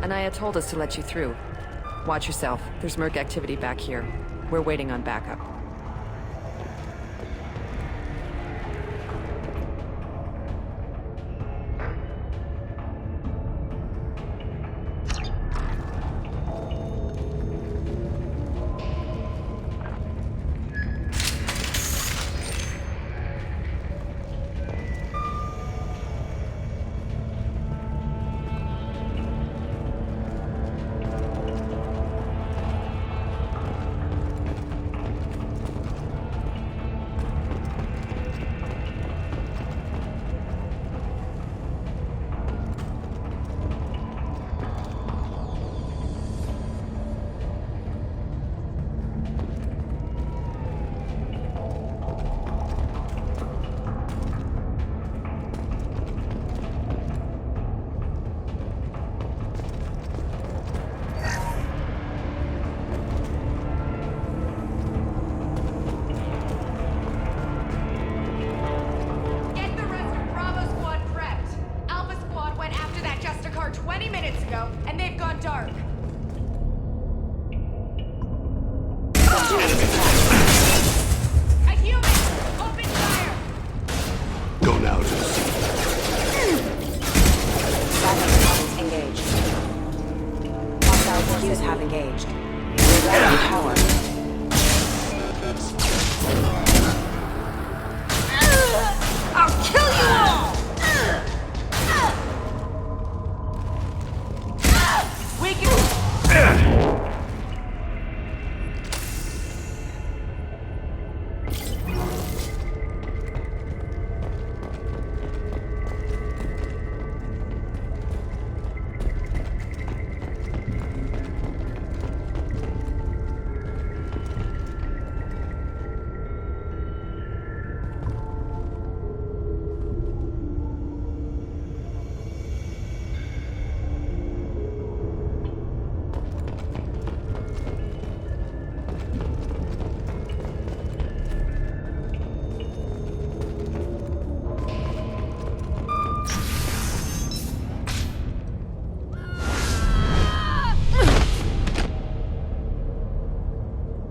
Anaya told us to let you through. Watch yourself. There's Merc activity back here. We're waiting on backup.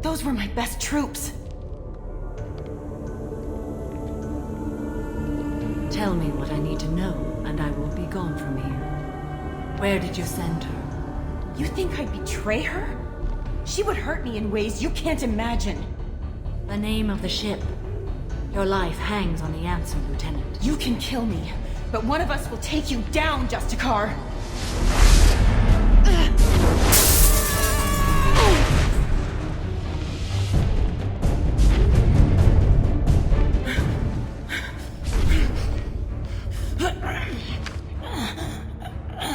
Those were my best troops. Tell me what I need to know, and I will be gone from here. Where did you send her? You think I'd betray her? She would hurt me in ways you can't imagine. The name of the ship. Your life hangs on the answer, Lieutenant. You can kill me, but one of us will take you down, Justicar!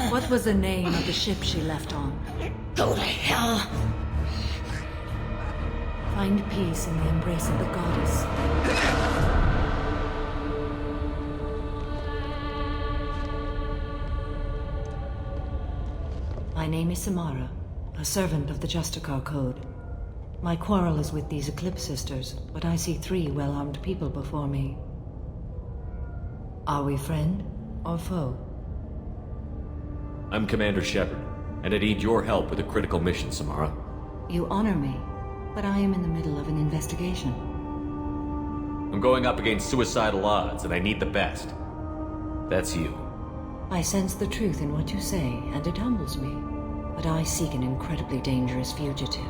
What was the name of the ship she left on? Go to hell! Find peace in the embrace of the goddess. My name is Samara, a servant of the Justicar Code. My quarrel is with these Eclipse Sisters, but I see 3 well-armed people before me. Are we friend or foe? I'm Commander Shepard, and I need your help with a critical mission, Samara. You honor me, but I am in the middle of an investigation. I'm going up against suicidal odds, and I need the best. That's you. I sense the truth in what you say, and it humbles me. But I seek an incredibly dangerous fugitive.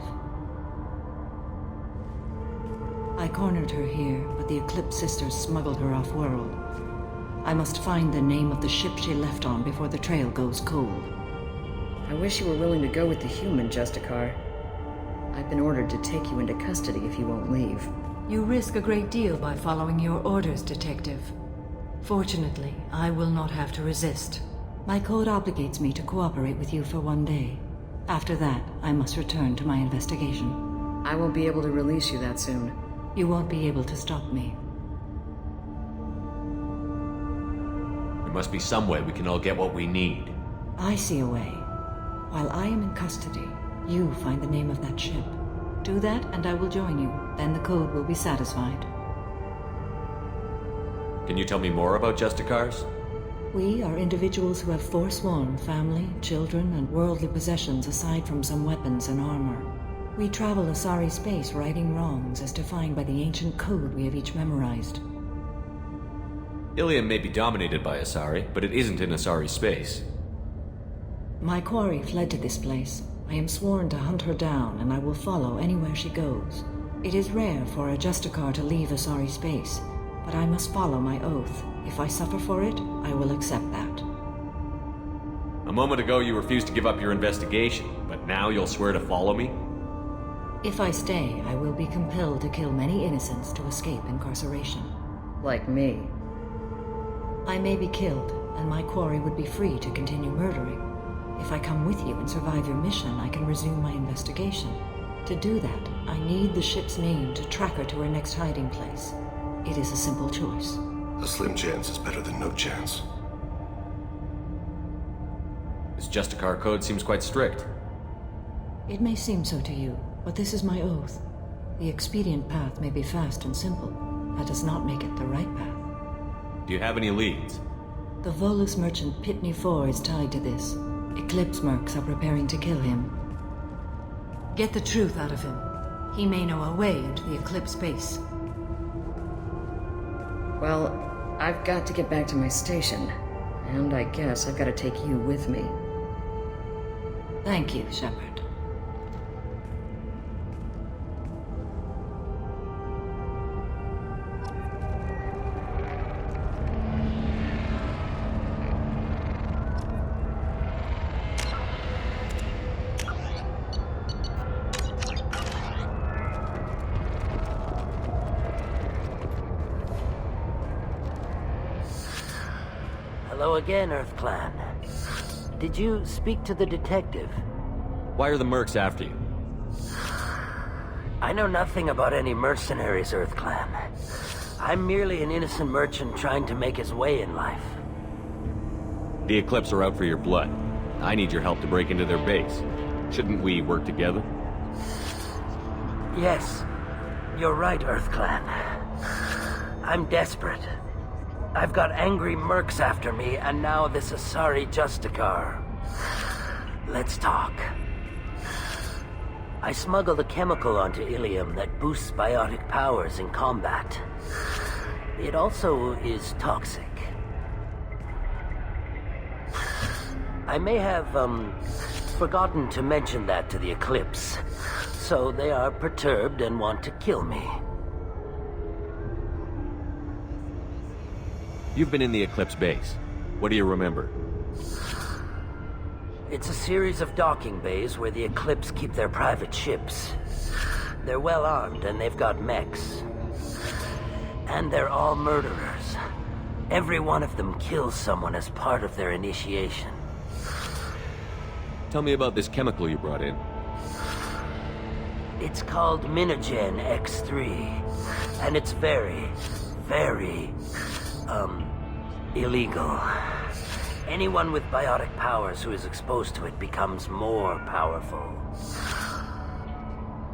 I cornered her here, but the Eclipse Sisters smuggled her off-world. I must find the name of the ship she left on before the trail goes cold. I wish you were willing to go with the human, Justicar. I've been ordered to take you into custody if you won't leave. You risk a great deal by following your orders, Detective. Fortunately, I will not have to resist. My code obligates me to cooperate with you for 1 day. After that, I must return to my investigation. I won't be able to release you that soon. You won't be able to stop me. There must be some way we can all get what we need. I see a way. While I am in custody, you find the name of that ship. Do that and I will join you. Then the code will be satisfied. Can you tell me more about Justicars? We are individuals who have forsworn family, children, and worldly possessions aside from some weapons and armor. We travel Asari space righting wrongs as defined by the ancient code we have each memorized. Ilium may be dominated by Asari, but it isn't in Asari space. My quarry fled to this place. I am sworn to hunt her down, and I will follow anywhere she goes. It is rare for a Justicar to leave Asari space, but I must follow my oath. If I suffer for it, I will accept that. A moment ago you refused to give up your investigation, but now you'll swear to follow me? If I stay, I will be compelled to kill many innocents to escape incarceration. Like me. I may be killed, and my quarry would be free to continue murdering. If I come with you and survive your mission, I can resume my investigation. To do that, I need the ship's name to track her to her next hiding place. It is a simple choice. A slim chance is better than no chance. This Justicar code seems quite strict. It may seem so to you, but this is my oath. The expedient path may be fast and simple. That does not make it the right path. Do you have any leads? The Volus merchant Pitney IV is tied to this. Eclipse mercs are preparing to kill him. Get the truth out of him. He may know a way into the Eclipse base. Well, I've got to get back to my station. And I guess I've got to take you with me. Thank you, Shepard. Hello again, EarthClan. Did you speak to the detective? Why are the mercs after you? I know nothing about any mercenaries, EarthClan. I'm merely an innocent merchant trying to make his way in life. The Eclipse are out for your blood. I need your help to break into their base. Shouldn't we work together? Yes, you're right, EarthClan. I'm desperate. I've got angry mercs after me, and now this Asari Justicar. Let's talk. I smuggled a chemical onto Ilium that boosts biotic powers in combat. It also is toxic. I may have, forgotten to mention that to the Eclipse, so they are perturbed and want to kill me. You've been in the Eclipse base. What do you remember? It's a series of docking bays where the Eclipse keep their private ships. They're well armed and they've got mechs. And they're all murderers. Every one of them kills someone as part of their initiation. Tell me about this chemical you brought in. It's called Minogen X3. And it's very, very, illegal. Anyone with biotic powers who is exposed to it becomes more powerful.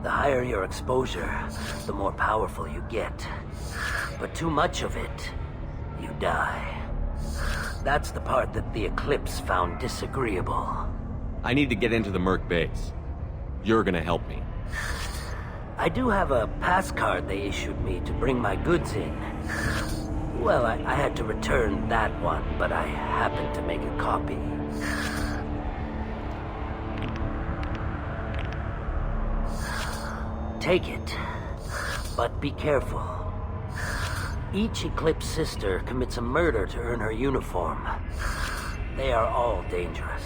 The higher your exposure, the more powerful you get. But too much of it, you die. That's the part that the Eclipse found disagreeable. I need to get into the merc base. You're gonna help me. I do have a pass card they issued me to bring my goods in. Well, I had to return that one, but I happened to make a copy. Take it, but be careful. Each Eclipse sister commits a murder to earn her uniform. They are all dangerous.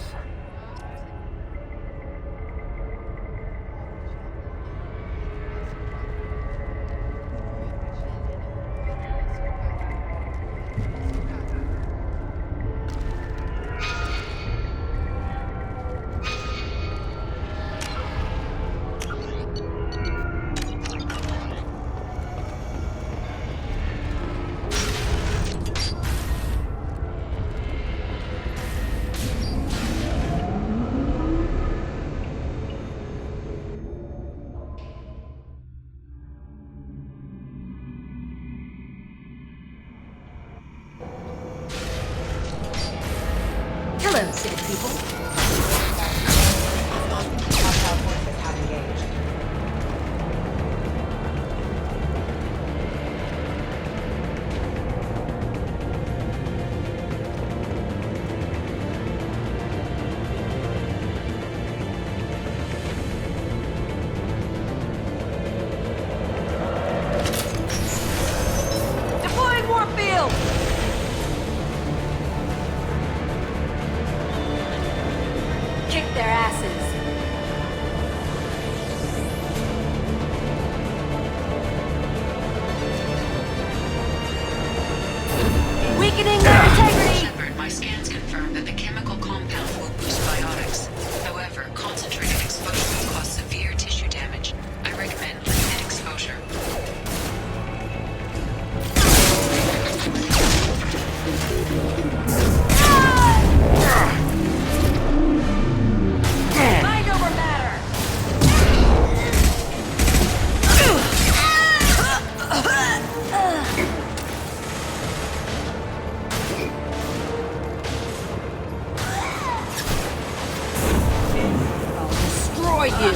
Silence, city people! Hostile forces have engaged. Deploying warp field! Kick their asses! Weakening their integrity! Shepard, my scans confirm that the chemical compound will boost biotics. However, concentrated exposure will cause severe tissue damage. I recommend limited exposure. Mind over matter! I'll destroy you!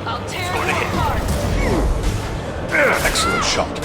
I'll tear you apart! Excellent shot.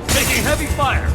Taking heavy fire!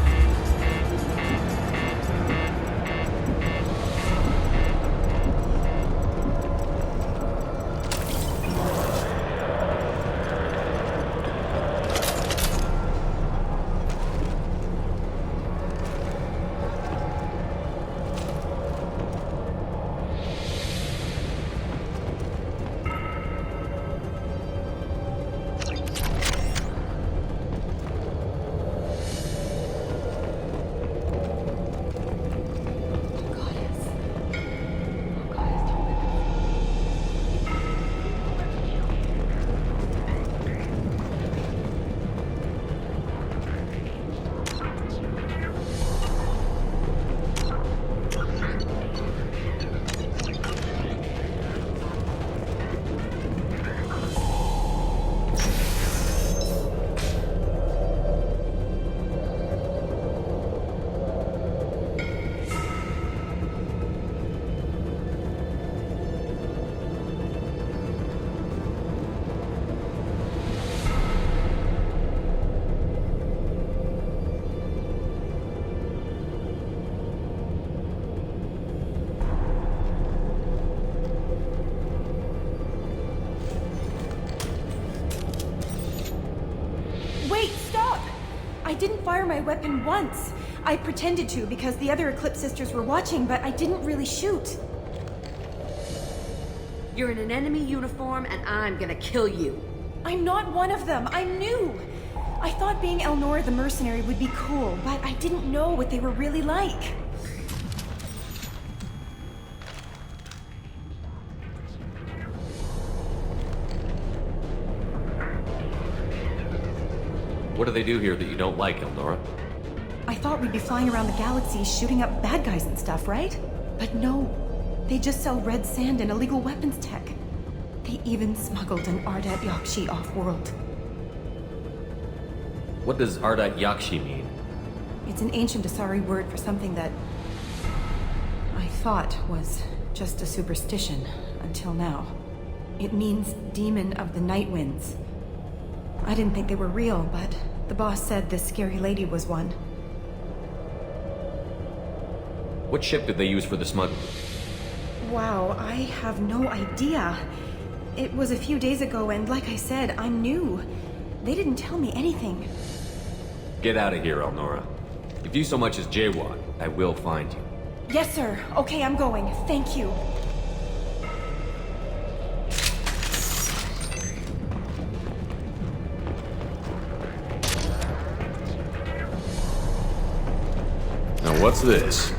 Wait, stop! I didn't fire my weapon once. I pretended to because the other Eclipse sisters were watching, but I didn't really shoot. You're in an enemy uniform, and I'm gonna kill you. I'm not one of them. I'm new. I thought being Elnora the mercenary would be cool, but I didn't know what they were really like. What do they do here that you don't like, Elnora? I thought we'd be flying around the galaxy shooting up bad guys and stuff, right? But no. They just sell red sand and illegal weapons tech. They even smuggled an Ardat Yakshi off-world. What does Ardat Yakshi mean? It's an ancient Asari word for something that I thought was just a superstition until now. It means demon of the night winds. I didn't think they were real, but the boss said this scary lady was one. What ship did they use for the smuggling? Wow, I have no idea. It was a few days ago, and like I said, I'm new. They didn't tell me anything. Get out of here, Elnora. If you so much as jaywalk, I will find you. Yes, sir. Okay, I'm going. Thank you. What's this?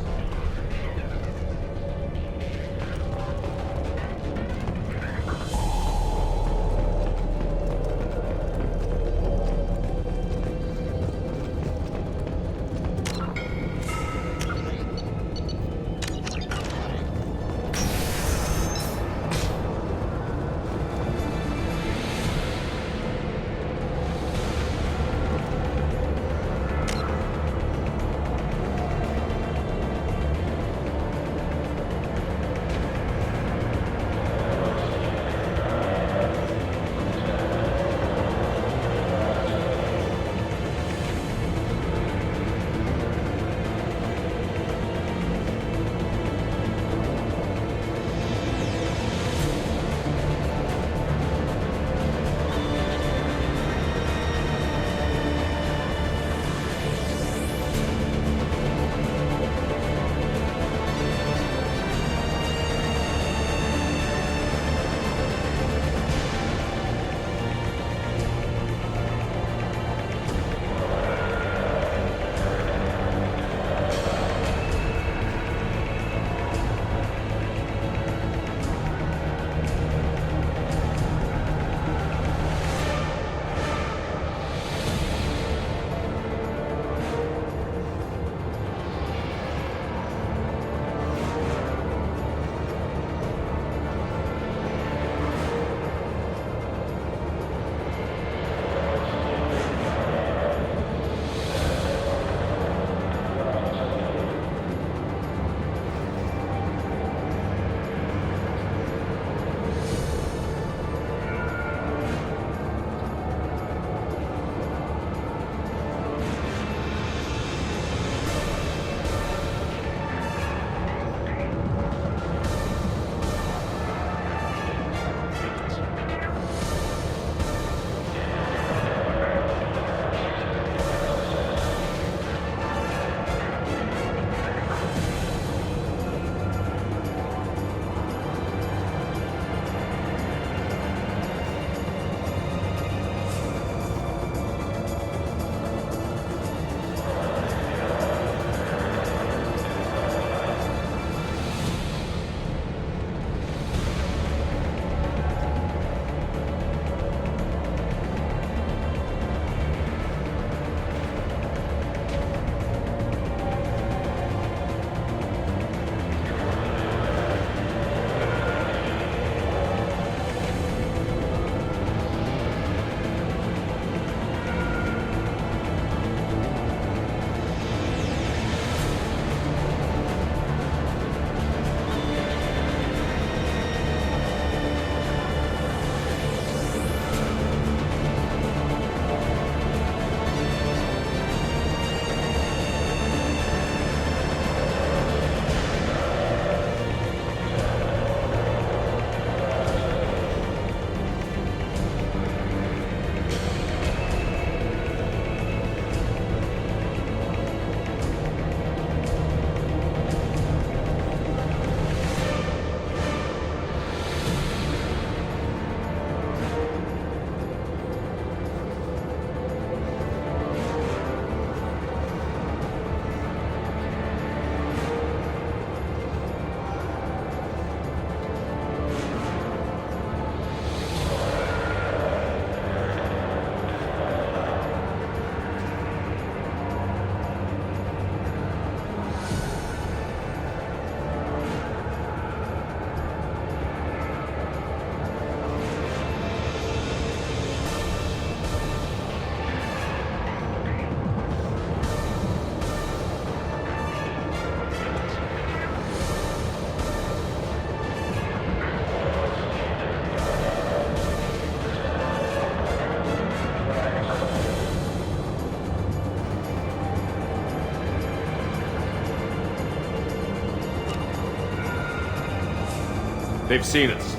They've seen us.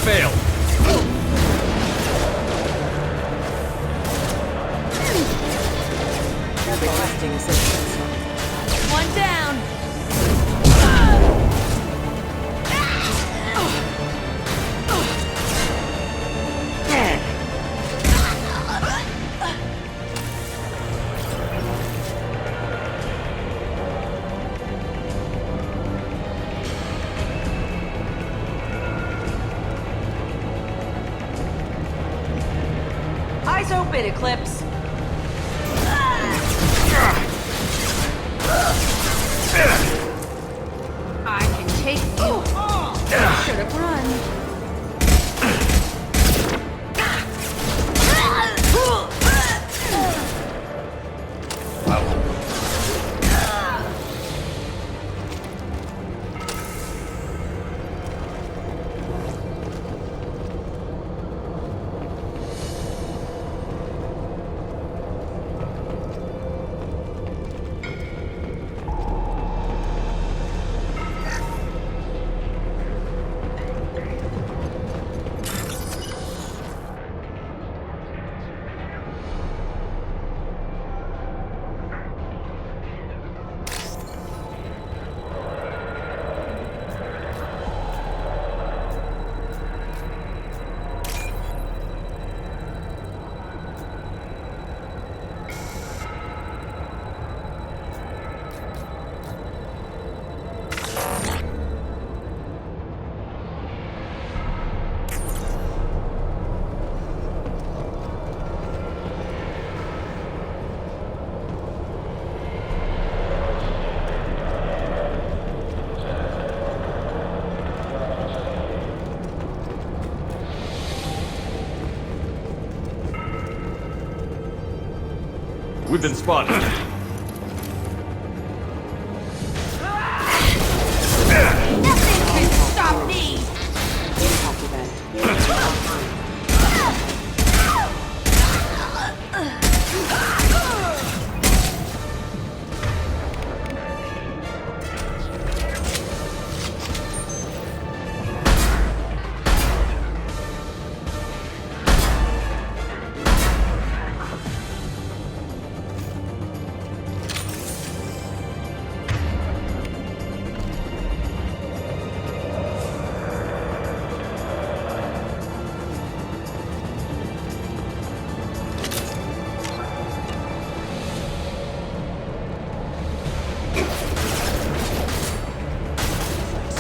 failed. Requesting assistance. One down. Eyes open, Eclipse. I can take you. Should have run. We've been spotted. Nothing can stop me. Impact event.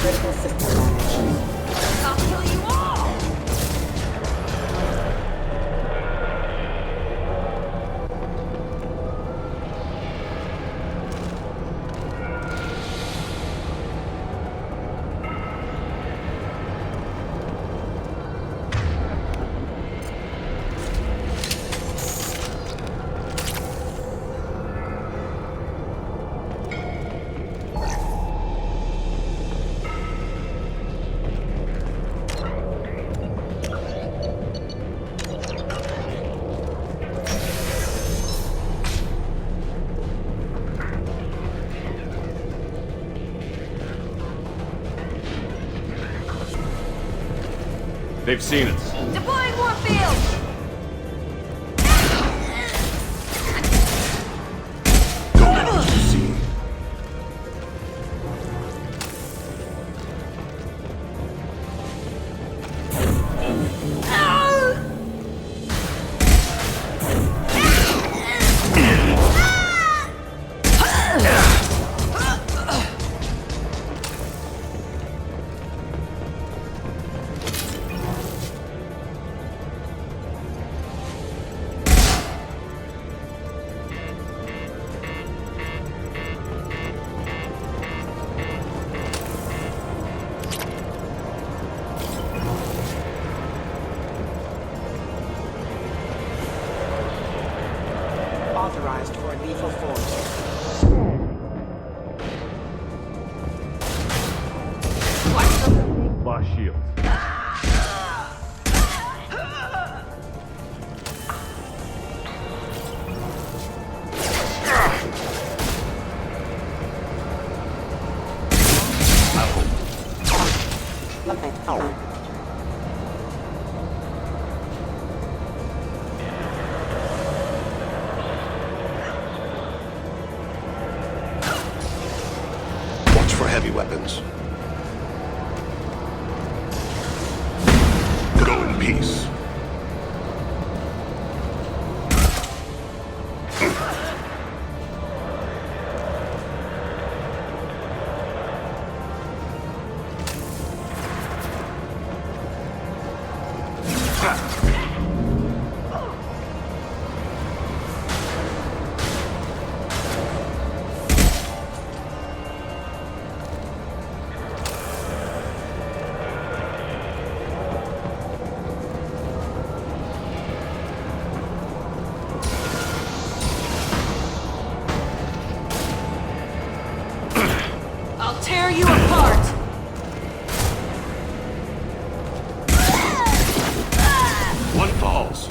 Critical system damage. I'll kill you all. They've seen us. Deploying Warfield. Authorized for lethal force. Lost shields. peace. I'll tear you apart! One falls.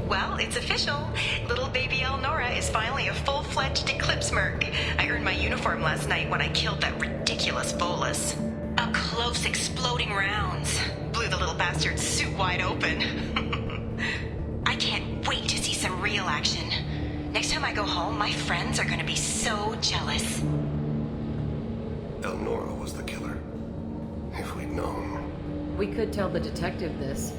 Well, it's official. Little baby Elnora is finally a full-fledged Eclipse Merc. I earned my uniform last night when I killed that ridiculous Volus. Up close, exploding rounds. Blew the little bastard's suit wide open. I can't wait to see some real action. Next time I go home, my friends are gonna be so jealous. Elnora was the killer. If we'd known. We could tell the detective this.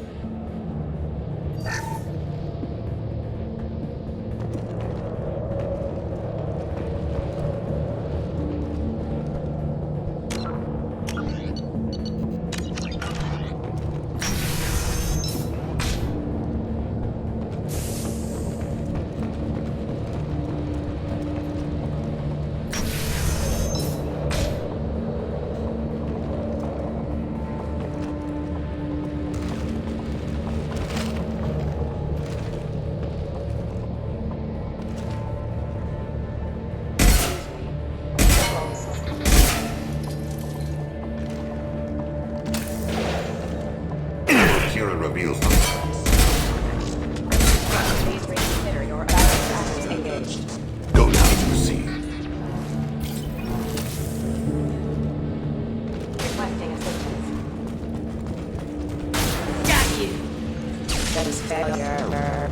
Kira reveals themselves. Go down to the sea. Got you! That is failure.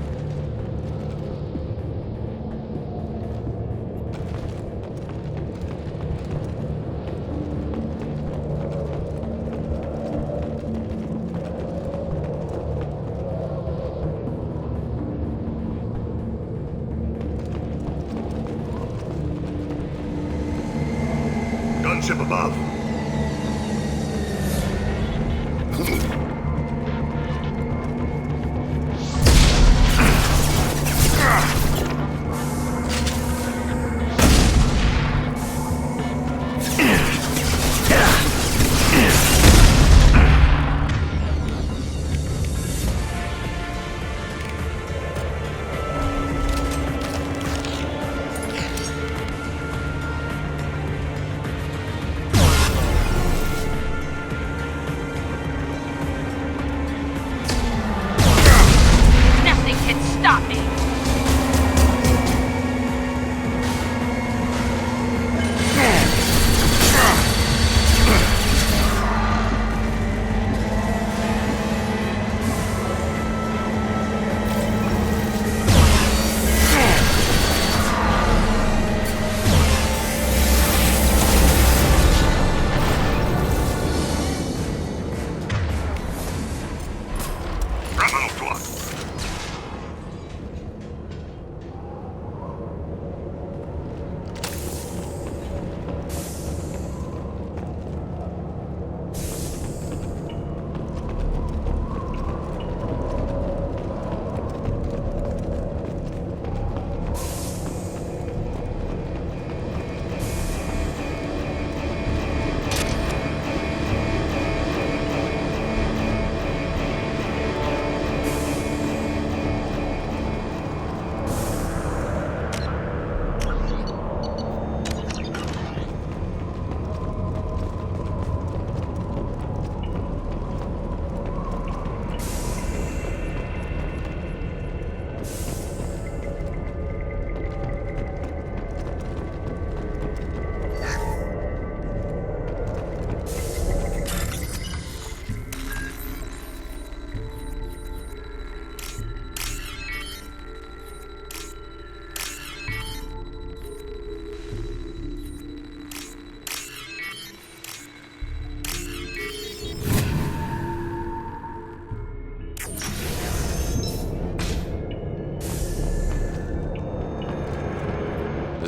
Gunship above.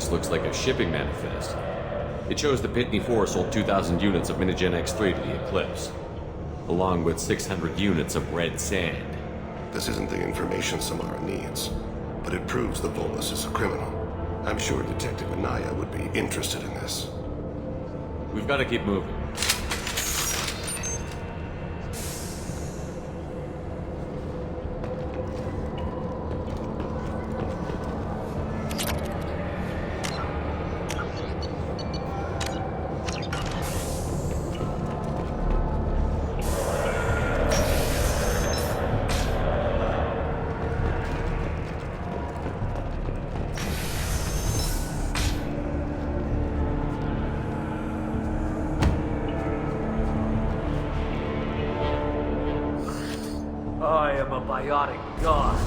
This looks like a shipping manifest. It shows the Pitney 4 sold 2,000 units of Minigen X3 to the Eclipse, along with 600 units of red sand. This isn't the information Samara needs, but it proves the Volus is a criminal. I'm sure Detective Anaya would be interested in this. We've got to keep moving. I am a biotic god.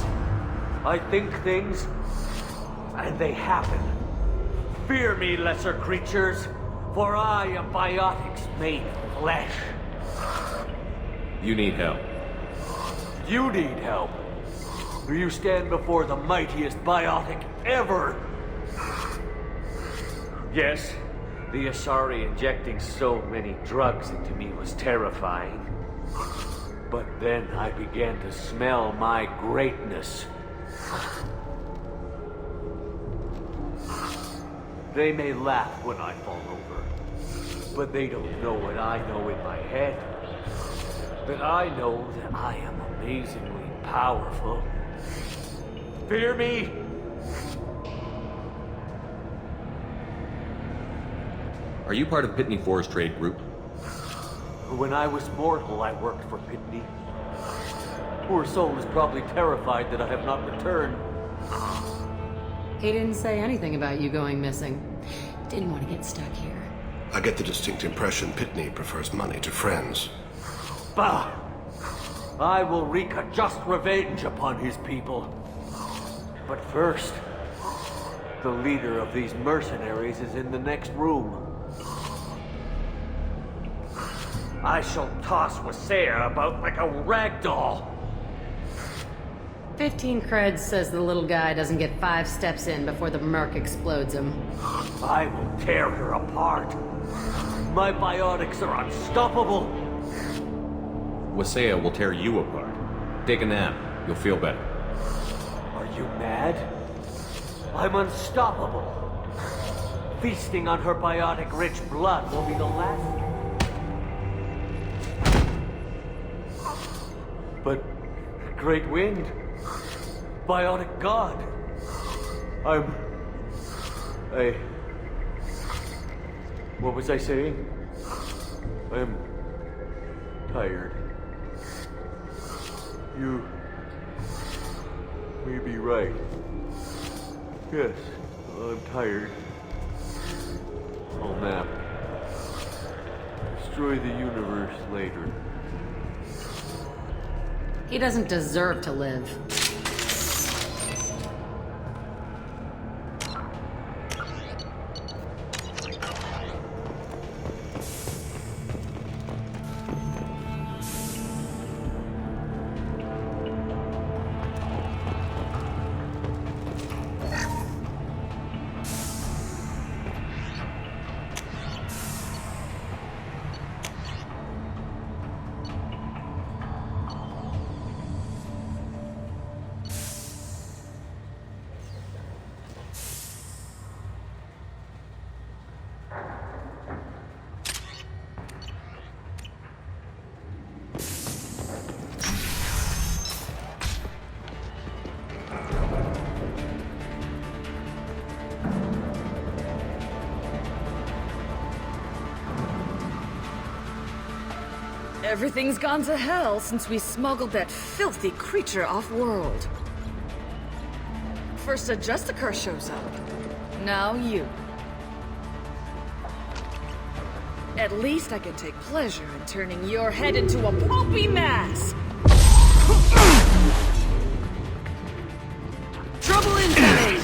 I think things, and they happen. Fear me, lesser creatures, for I am biotics made of flesh. You need help. You need help. You stand before the mightiest biotic ever. Yes, the Asari injecting so many drugs into me was terrifying. But then I began to smell my greatness. They may laugh when I fall over, but they don't know what I know in my head. That I know that I am amazingly powerful. Fear me? Are you part of Pitney 4's trade group? When I was mortal, I worked for Pitney. Poor soul is probably terrified that I have not returned. He didn't say anything about you going missing. Didn't want to get stuck here. I get the distinct impression Pitney prefers money to friends. Bah! I will wreak a just revenge upon his people. But first, the leader of these mercenaries is in the next room. I shall toss Wasea about like a rag doll. 15 creds says the little guy doesn't get 5 steps in before the Merc explodes him. I will tear her apart. My biotics are unstoppable. Wasea will tear you apart. Take a nap. You'll feel better. Are you mad? I'm unstoppable. Feasting on her biotic-rich blood will be the last. But Great Wind, biotic god. What was I saying? I'm tired. You may be right. Yes, I'm tired. I'll nap. Destroy the universe later. He doesn't deserve to live. Everything's gone to hell since we smuggled that filthy creature off-world. First a Justicar shows up. Now you. At least I can take pleasure in turning your head into a pulpy mass! Trouble incoming!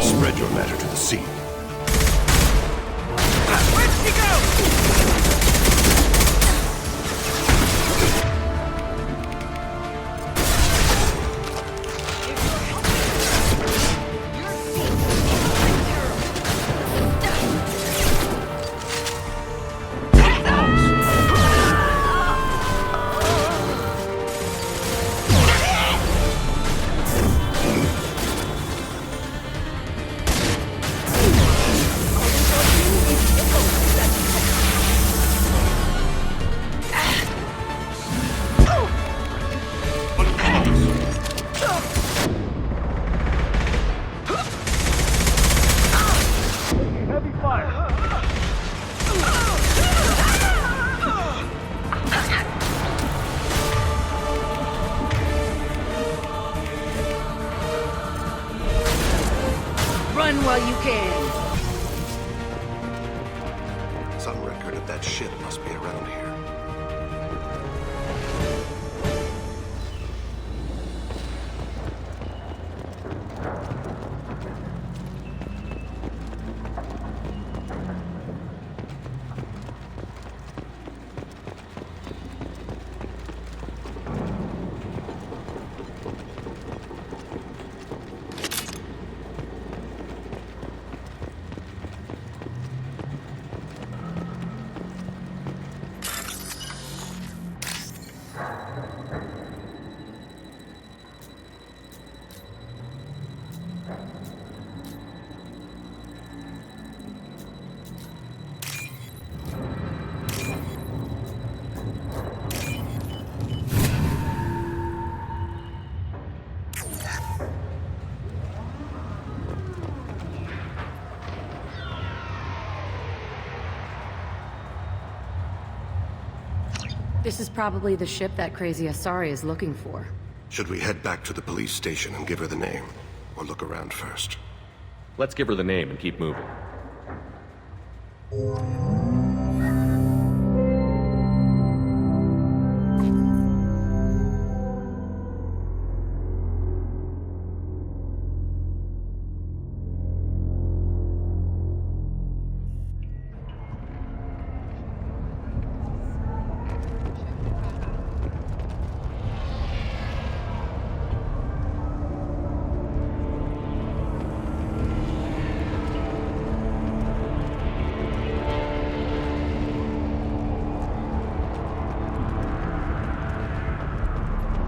Spread your matter to the sea. Where'd she go? Run while you can! Some record of that ship must be around here. This is probably the ship that crazy Asari is looking for. Should we head back to the police station and give her the name? Or look around first? Let's give her the name and keep moving.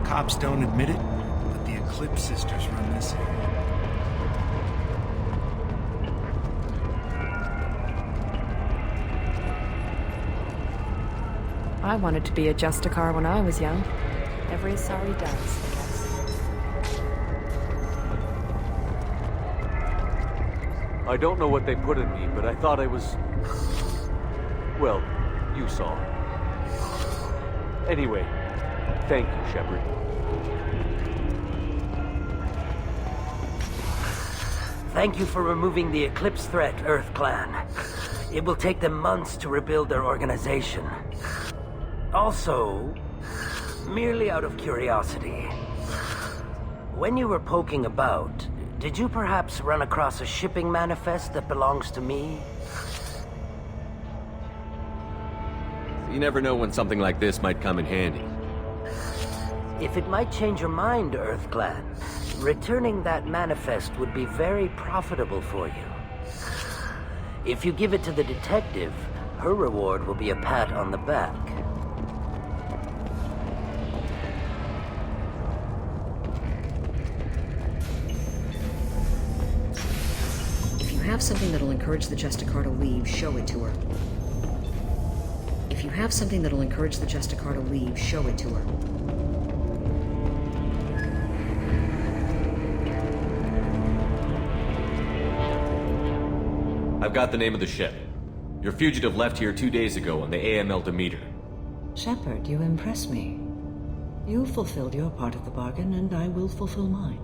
Cops don't admit it, but the Eclipse sisters run this area. I wanted to be a Justicar when I was young. Every Asari does, I guess. I don't know what they put in me, but I thought I was... Well, you saw. Anyway, thank you, Shepard. Thank you for removing the Eclipse threat, Earth Clan. It will take them months to rebuild their organization. Also, merely out of curiosity, when you were poking about, did you perhaps run across a shipping manifest that belongs to me? You never know when something like this might come in handy. If it might change your mind, Earth Clan, returning that manifest would be very profitable for you. If you give it to the detective, her reward will be a pat on the back. If you have something that'll encourage the Justicar to leave, show it to her. If you have something that'll encourage the Justicar to leave, show it to her. I've got the name of the ship. Your fugitive left here 2 days ago on the AML Demeter. Shepard, you impress me. You fulfilled your part of the bargain, and I will fulfill mine.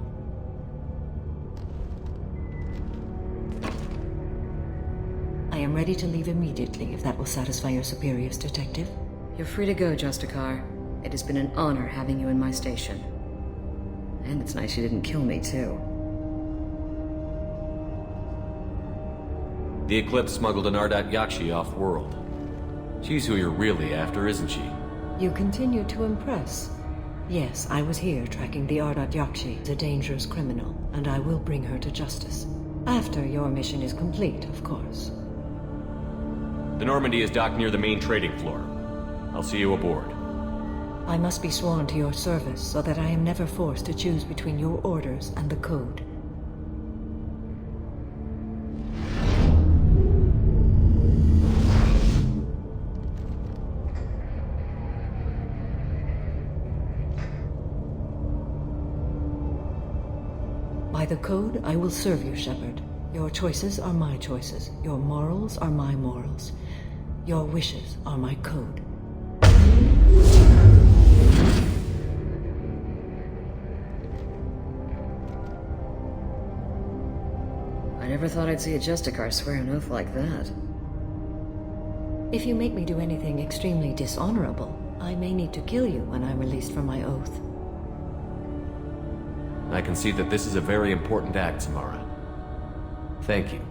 I am ready to leave immediately, if that will satisfy your superiors, Detective. You're free to go, Justicar. It has been an honor having you in my station. And it's nice you didn't kill me, too. The Eclipse smuggled an Ardat Yakshi off-world. She's who you're really after, isn't she? You continue to impress. Yes, I was here tracking the Ardat Yakshi, a dangerous criminal, and I will bring her to justice. After your mission is complete, of course. The Normandy is docked near the main trading floor. I'll see you aboard. I must be sworn to your service so that I am never forced to choose between your orders and the Code. By the Code, I will serve you, Shepard. Your choices are my choices. Your morals are my morals. Your wishes are my code. I never thought I'd see a Justicar swear an oath like that. If you make me do anything extremely dishonorable, I may need to kill you when I'm released from my oath. I can see that this is a very important act, Samara. Thank you.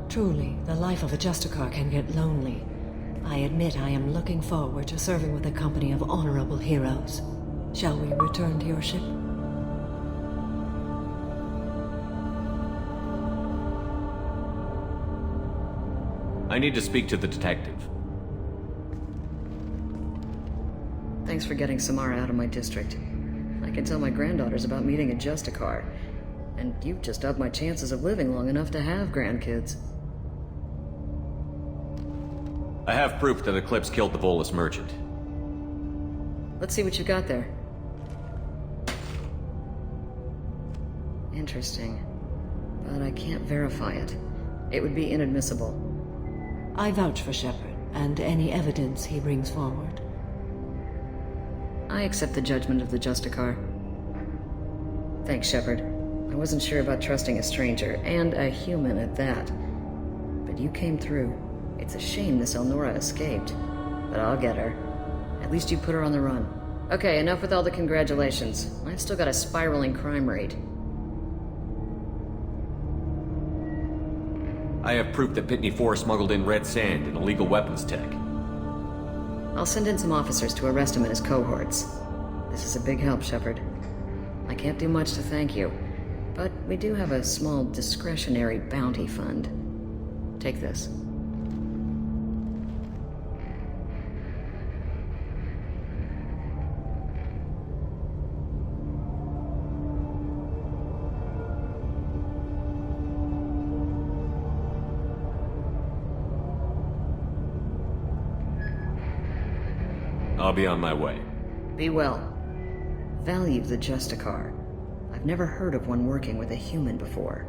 Truly, the life of a Justicar can get lonely. I admit I am looking forward to serving with a company of honorable heroes. Shall we return to your ship? I need to speak to the detective. Thanks for getting Samara out of my district. I can tell my granddaughters about meeting a Justicar. And you've just upped my chances of living long enough to have grandkids. I have proof that Eclipse killed the Volus merchant. Let's see what you got there. Interesting. But I can't verify it. It would be inadmissible. I vouch for Shepard, and any evidence he brings forward. I accept the judgment of the Justicar. Thanks, Shepard. I wasn't sure about trusting a stranger, and a human at that. But you came through. It's a shame this Elnora escaped. But I'll get her. At least you put her on the run. Okay, enough with all the congratulations. I've still got a spiraling crime rate. I have proof that Pitney 4 smuggled in red sand and illegal weapons tech. I'll send in some officers to arrest him and his cohorts. This is a big help, Shepard. I can't do much to thank you, but we do have a small discretionary bounty fund. Take this. I'll be on my way. Be well. Value the Justicar. I've never heard of one working with a human before.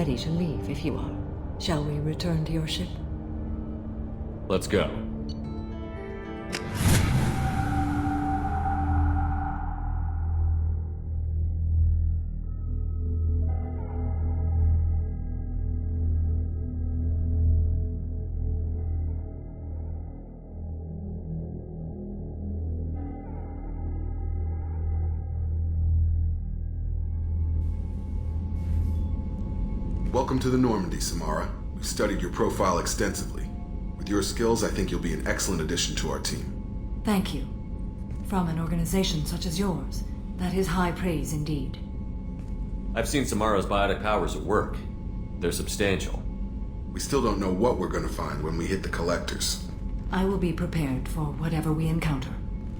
ready to leave if you are. Shall we return to your ship? Let's go. Welcome to the Normandy, Samara. We've studied your profile extensively. With your skills, I think you'll be an excellent addition to our team. Thank you. From an organization such as yours, that is high praise indeed. I've seen Samara's biotic powers at work. They're substantial. We still don't know what we're going to find when we hit the collectors. I will be prepared for whatever we encounter.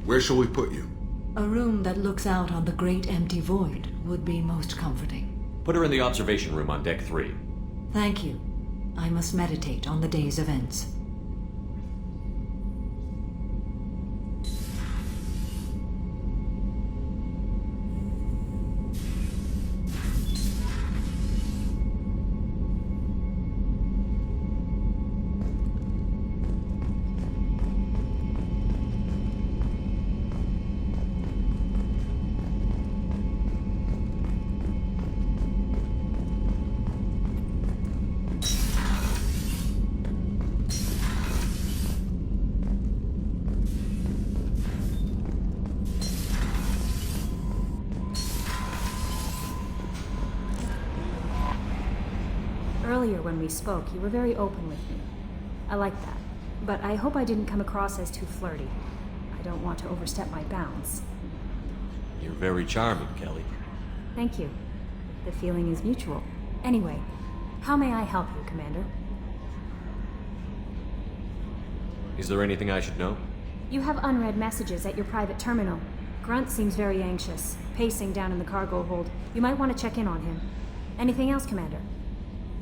Where shall we put you? A room that looks out on the great empty void would be most comforting. Put her in the observation room on Deck 3. Thank you. I must meditate on the day's events. Earlier when we spoke, you were very open with me. I like that. But I hope I didn't come across as too flirty. I don't want to overstep my bounds. You're very charming, Kelly. Thank you. The feeling is mutual. Anyway, how may I help you, Commander? Is there anything I should know? You have unread messages at your private terminal. Grunt seems very anxious, pacing down in the cargo hold. You might want to check in on him. Anything else, Commander?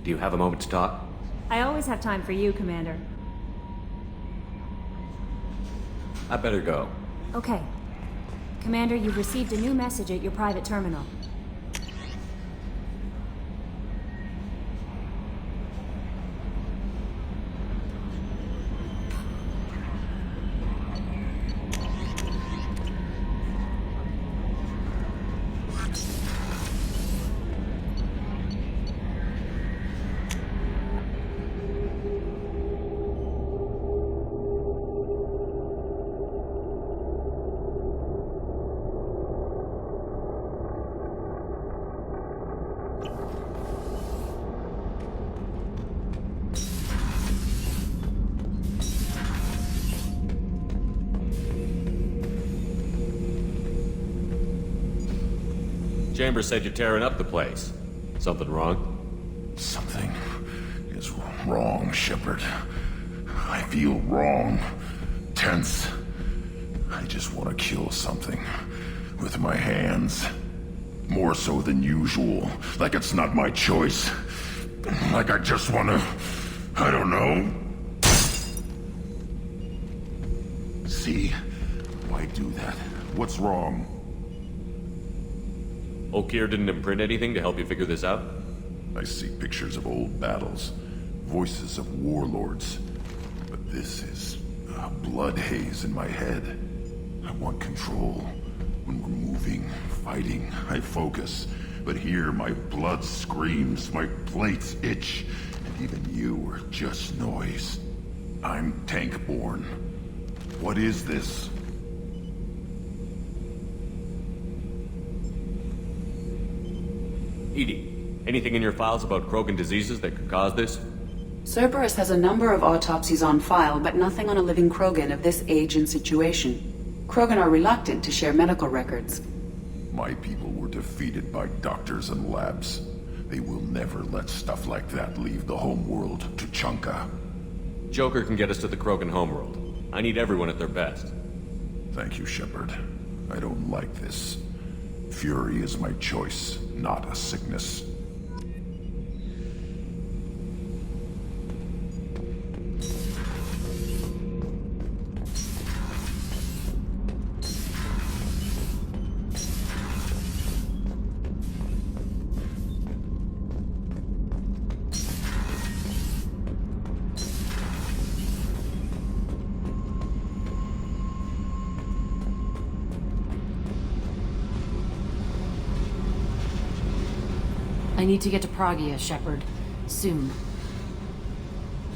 Do you have a moment to talk? I always have time for you, Commander. I better go. Okay. Commander, you've received a new message at your private terminal. Chambers said you're tearing up the place. Something wrong? Something is wrong, Shepard. I feel wrong. Tense. I just want to kill something. With my hands. More so than usual. Like it's not my choice. Like I just want to... I don't know. See? Why do that? What's wrong? Okeer didn't imprint anything to help you figure this out? I see pictures of old battles, voices of warlords. But this is a blood haze in my head. I want control. When we're moving, fighting, I focus. But here my blood screams, my plates itch, and even you are just noise. I'm tank-born. What is this? EDI, anything in your files about Krogan diseases that could cause this? Cerberus has a number of autopsies on file, but nothing on a living Krogan of this age and situation. Krogan are reluctant to share medical records. My people were defeated by doctors and labs. They will never let stuff like that leave the homeworld to Chunka. Joker can get us to the Krogan homeworld. I need everyone at their best. Thank you, Shepard. I don't like this. Fury is my choice, not a sickness. I need to get to Pragia, Shepard. Soon.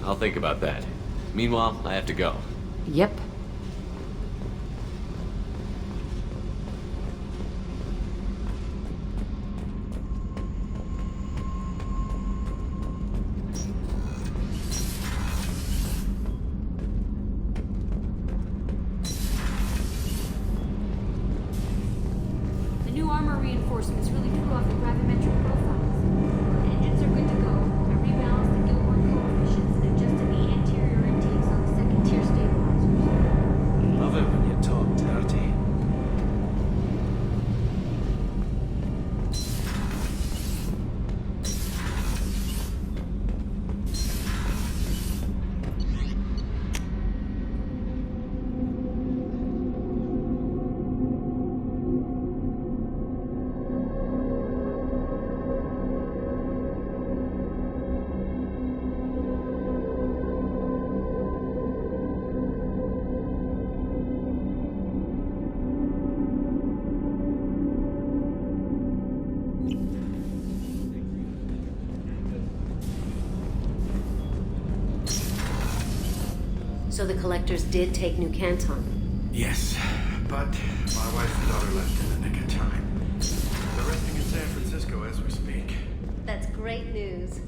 I'll think about that. Meanwhile, I have to go. Yep. The new armor reinforcements really threw off the gravimetric profiles. The engines are good to go. I rebalanced the Gilmore coefficients and adjusted the anterior intakes on the second-tier stabilizers. Love it when you talk dirty. So the Collectors did take New Canton? Yes, but my wife and daughter left in the nick of time. They're resting in San Francisco as we speak. That's great news.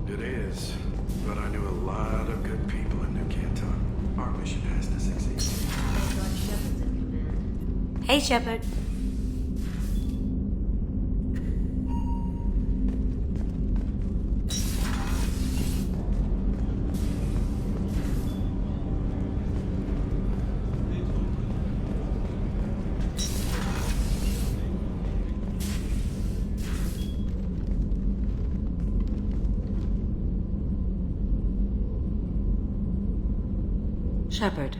It is, but I knew a lot of good people in New Canton. Our mission has to succeed. Hey, Shepard. Shepard,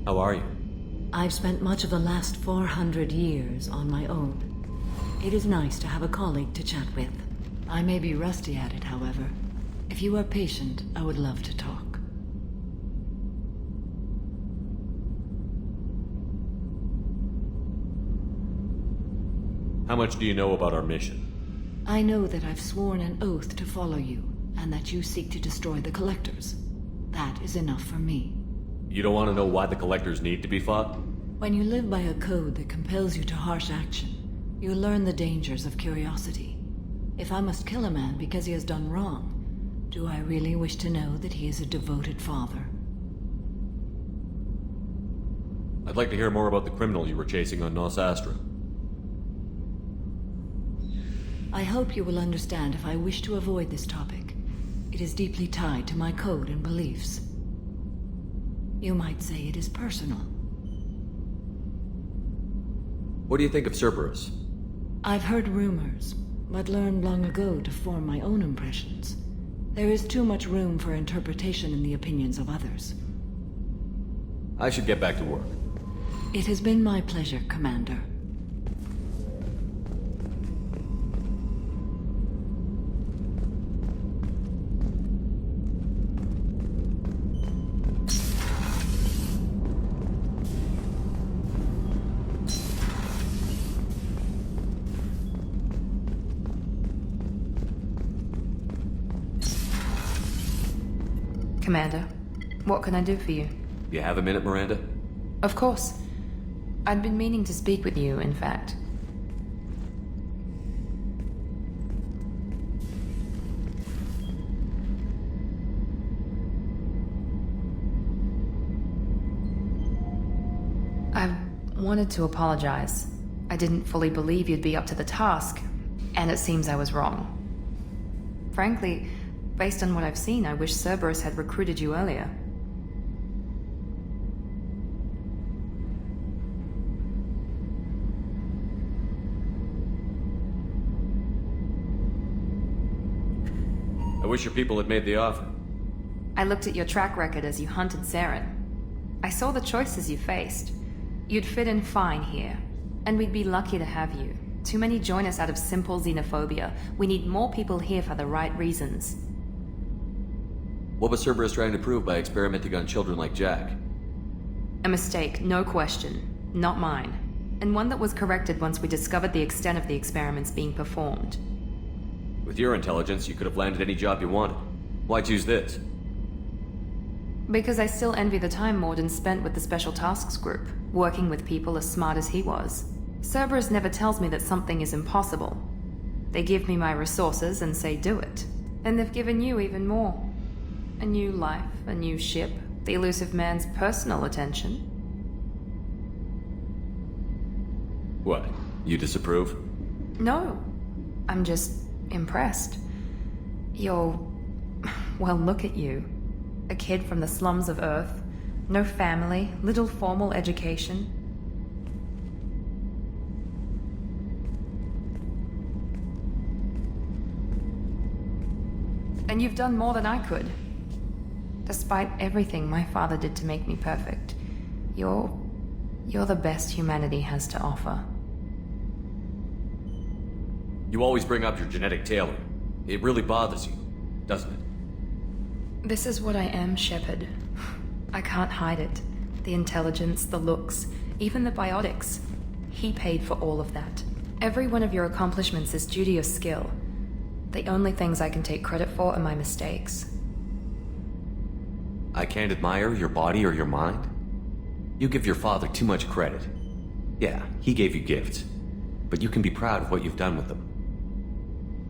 How are you? I've spent much of the last 400 years on my own. It is nice to have a colleague to chat with. I may be rusty at it, however. If you are patient, I would love to talk. How much do you know about our mission? I know that I've sworn an oath to follow you, and that you seek to destroy the Collectors. That is enough for me. You don't want to know why the Collectors need to be fought? When you live by a code that compels you to harsh action, you learn the dangers of curiosity. If I must kill a man because he has done wrong, do I really wish to know that he is a devoted father? I'd like to hear more about the criminal you were chasing on Nos Astra. I hope you will understand if I wish to avoid this topic. It is deeply tied to my code and beliefs. You might say it is personal. What do you think of Cerberus? I've heard rumors, but learned long ago to form my own impressions. There is too much room for interpretation in the opinions of others. I should get back to work. It has been my pleasure, Commander. Commander, what can I do for you? You have a minute, Miranda? Of course. I'd been meaning to speak with you, in fact. I wanted to apologize. I didn't fully believe you'd be up to the task, and it seems I was wrong. Frankly, based on what I've seen, I wish Cerberus had recruited you earlier. I wish your people had made the offer. I looked at your track record as you hunted Saren. I saw the choices you faced. You'd fit in fine here, and we'd be lucky to have you. Too many join us out of simple xenophobia. We need more people here for the right reasons. What was Cerberus trying to prove by experimenting on children like Jack? A mistake, no question. Not mine. and one that was corrected once we discovered the extent of the experiments being performed. With your intelligence, you could have landed any job you wanted. Why choose this? Because I still envy the time Morden spent with the Special Tasks Group, working with people as smart as he was. Cerberus never tells me that something is impossible. They give me my resources and say do it. And they've given you even more. A new life, a new ship, the elusive man's personal attention. What? You disapprove? No. I'm just impressed. You're... well, look at you. A kid from the slums of Earth. No family, little formal education. And you've done more than I could. Despite everything my father did to make me perfect, you're the best humanity has to offer. You always bring up your genetic tailoring. It really bothers you, doesn't it? This is what I am, Shepard. I can't hide it. The intelligence, the looks, even the biotics. He paid for all of that. Every one of your accomplishments is due to your skill. The only things I can take credit for are my mistakes. I can't admire your body or your mind? You give your father too much credit. Yeah, he gave you gifts, but you can be proud of what you've done with them.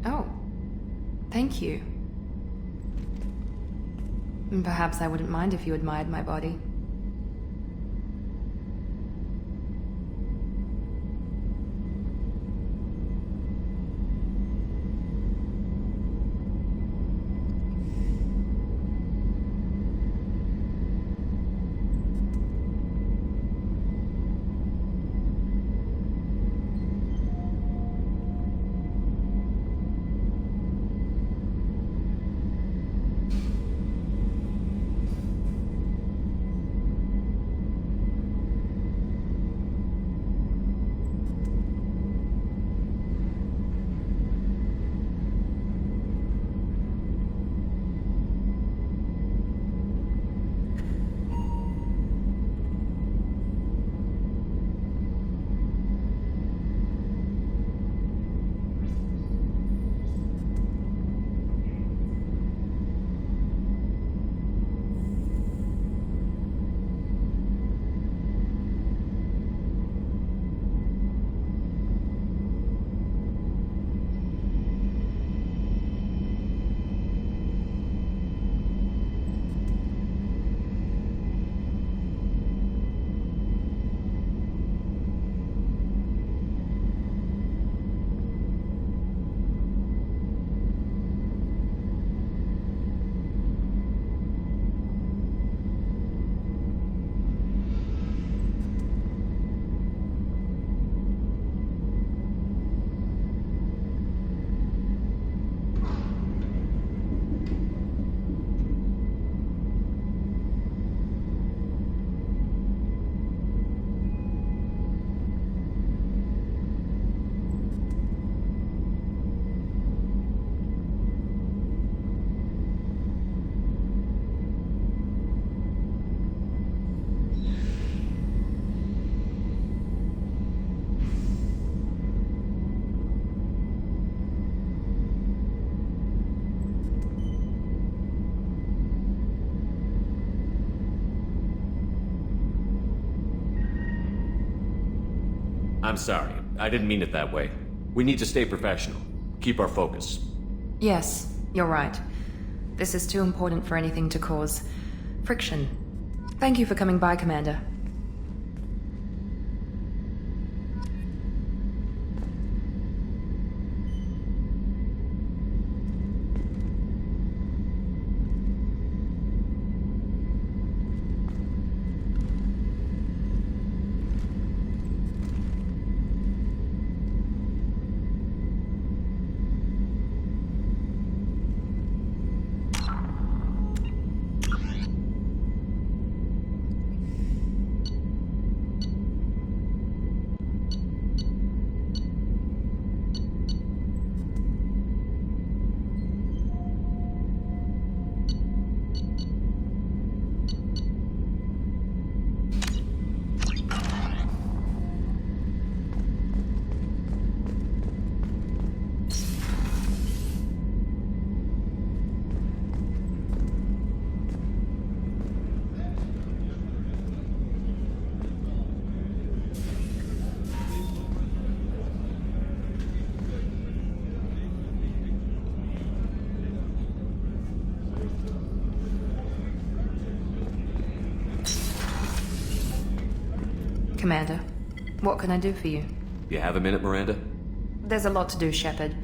Oh, thank you. And perhaps I wouldn't mind if you admired my body. I'm sorry. I didn't mean it that way. We need to stay professional. Keep our focus. Yes, you're right. This is too important for anything to cause friction. Thank you for coming by, Commander. Commander, what can I do for you? You have a minute, Miranda? There's a lot to do, Shepard.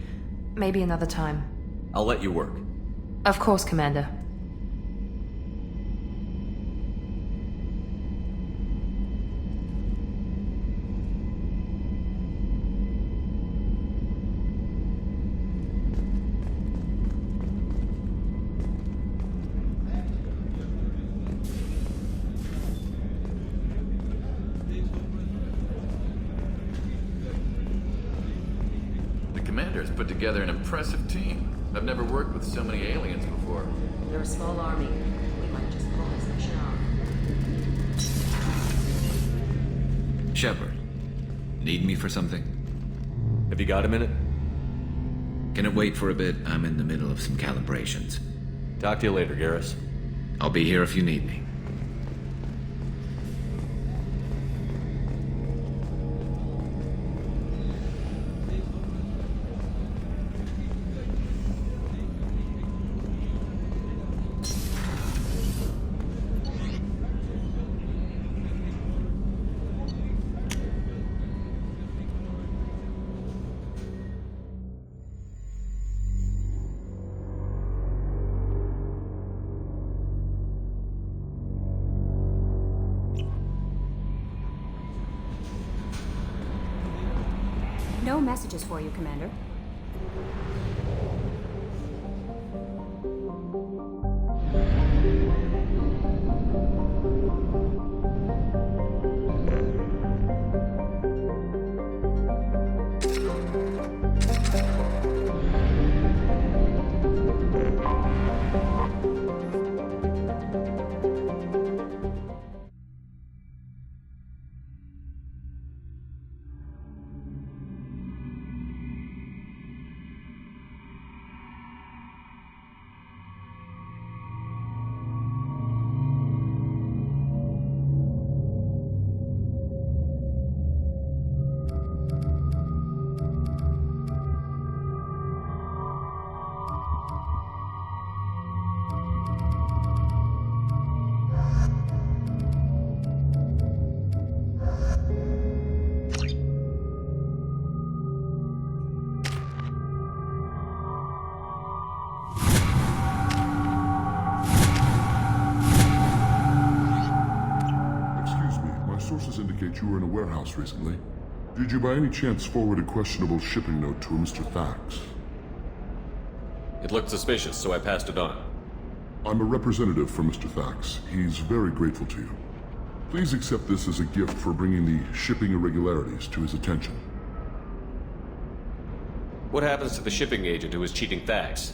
Maybe another time. I'll let you work. Of course, Commander. Commander's put together an impressive team. I've never worked with so many aliens before. They're a small army. We might just pull this mission off. Shepard, need me for something? Have you got a minute? Can it wait for a bit? I'm in the middle of some calibrations. Talk to you later, Garrus. I'll be here if you need me. No messages for you, Commander. Sources indicate you were in a warehouse recently. Did you by any chance forward a questionable shipping note to a Mr. Thax? It looked suspicious, so I passed it on. I'm a representative for Mr. Thax. He's very grateful to you. Please accept this as a gift for bringing the shipping irregularities to his attention. What happens to the shipping agent who was cheating Thax?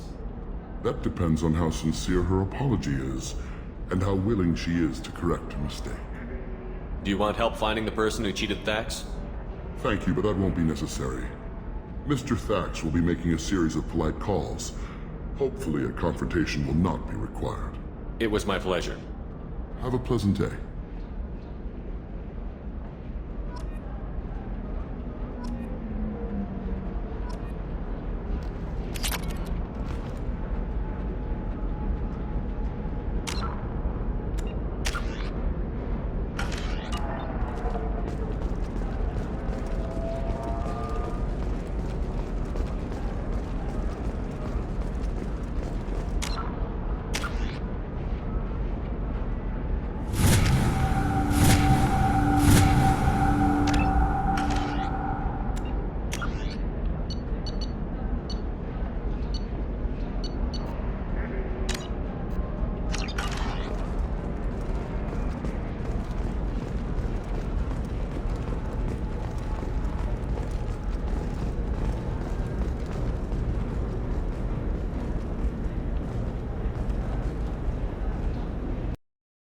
That depends on how sincere her apology is, and how willing she is to correct a mistake. Do you want help finding the person who cheated Thax? Thank you, but that won't be necessary. Mr. Thax will be making a series of polite calls. Hopefully a confrontation will not be required. It was my pleasure. Have a pleasant day.